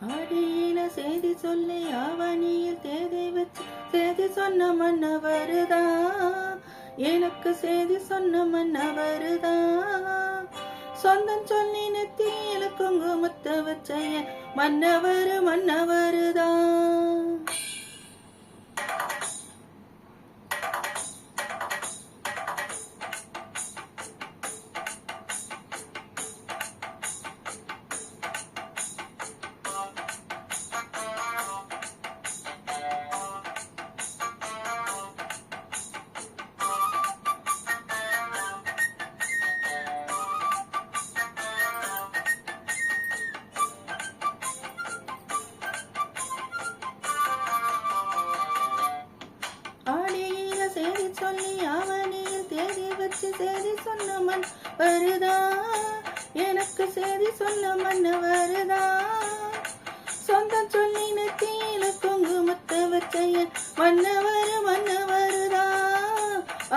ஆடியில செய்தி சொல்லி ஆவணியில் தேதி வச்சு செய்தி சொன்ன மன்னவருதா, எனக்கு செய்தி சொன்ன மன்னவருதா. சொந்தம் சொல்லி நெத்தியில குங்குமத்தை வச்ச மன்னவருதா. ஆடியில செய்தி சொல்லி ஆவணியில் தேதி வச்சு செய்தி சொன்ன மன் வருதா, எனக்கு செய்தி சொன்ன மன்னவருதா. சொந்தம் சொல்லி நெத்தியில குங்குமத்தை வச்ச மன்னவருதா,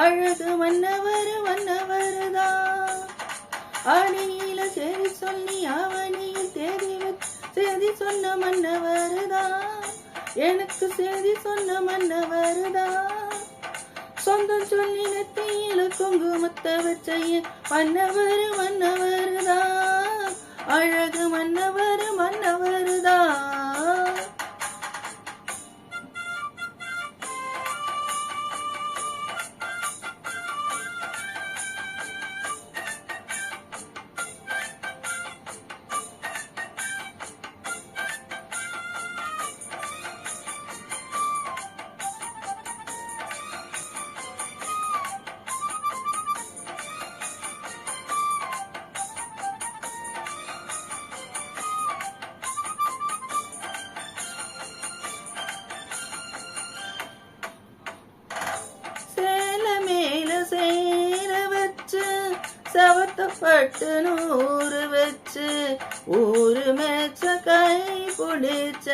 அழகு மன்னவருதா. ஆடியில செய்தி சொல்லி ஆவணியில் தேதி வச்சு செய்தி சொன்ன மன்னவருதா, எனக்கு செய்தி சொன்ன மன்னவருதா. சொந்தம் சொல்லி நெத்தியில குங்குமத்தை வச்ச மன்னவருதா, அழகு மன்னவருதா. சேர வச்சு சவத்தப்பட்டு 100 வச்சு ஊரு மேச்ச கை பிடிச்ச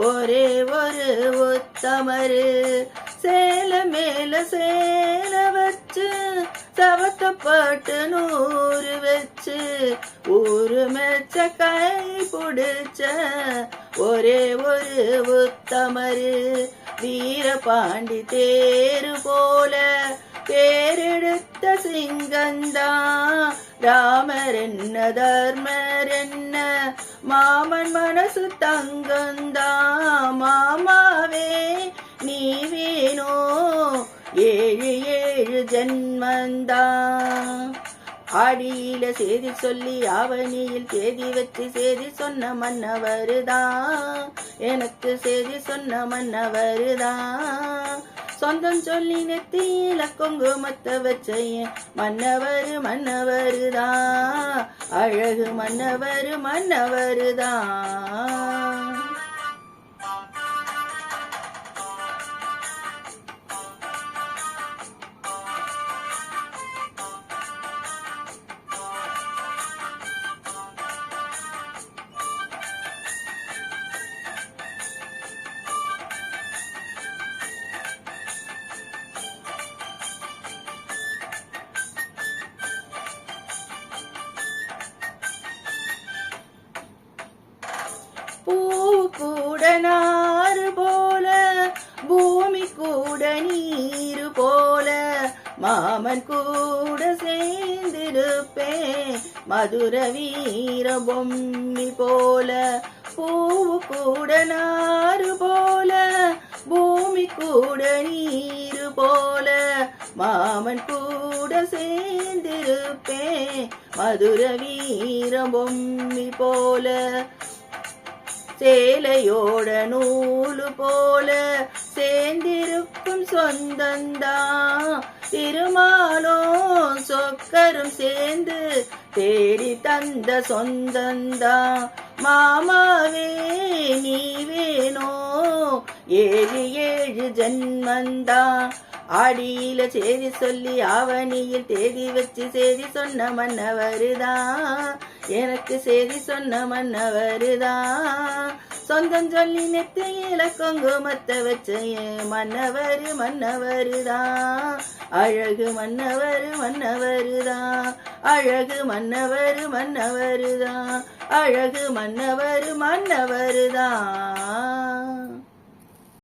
ஒரே ஒரு உத்தமரு. சேல மேல சேல வச்சு சவத்தப்பட்டு 100 வச்சு ஊரு மேச்ச கை பிடிச்ச ஒரே ஒரு உத்தமரு. வீரபாண்டி தேரு போல பேரெடுத்த சிங்கந்தா, ராமர் என்ன தர்மர் என்ன மாமன் மனசு தங்கந்தா. மாமாவே நீ வேணோ 7 ஜென்மந்தா. ஆடியில செய்தி சொல்லி ஆவணியில் தேதி வச்சு செய்தி சொன்ன மன்னவருதா, எனக்கு செய்தி சொன்ன மன்னவருதா. சொந்தம் சொல்லி நெத்தியில குங்குமத்தை வச்ச மன்னவருதா, அழகு மன்னவருதா. பூ கூட நாறு போல பூமி கூட நீரு போல மாமன் கூட சேர்ந்திருப்பேன் மதுர வீர பொம்மி போல. பூ கூட நாறு போல பூமி கூட நீரு போல மாமன் கூட சேர்ந்திருப்பேன் மதுர வீர பொம்மி போல. சேலையோட நூலு போல சேர்ந்திருக்கும் சொந்தந்தா, திருமாலும் சொக்கரும் சேர்ந்து தேடி தந்த சொந்தந்தா. மாமாவே நீ வேணோ 7 ஜென்மந்தா. ஆடியில செய்தி சொல்லி ஆவணியில் தேதி வச்சு செய்தி சொன்ன மன்னவருதா, எனக்கு செய்தி சொன்ன மன்னவருதா. சொந்தம் சொல்லி நெத்தியில குங்குமத்தை வச்ச ஏன் மன்னவருதான் அழகு மன்னவருதான் அழகு மன்னவருதான் அழகு மன்னவருதான்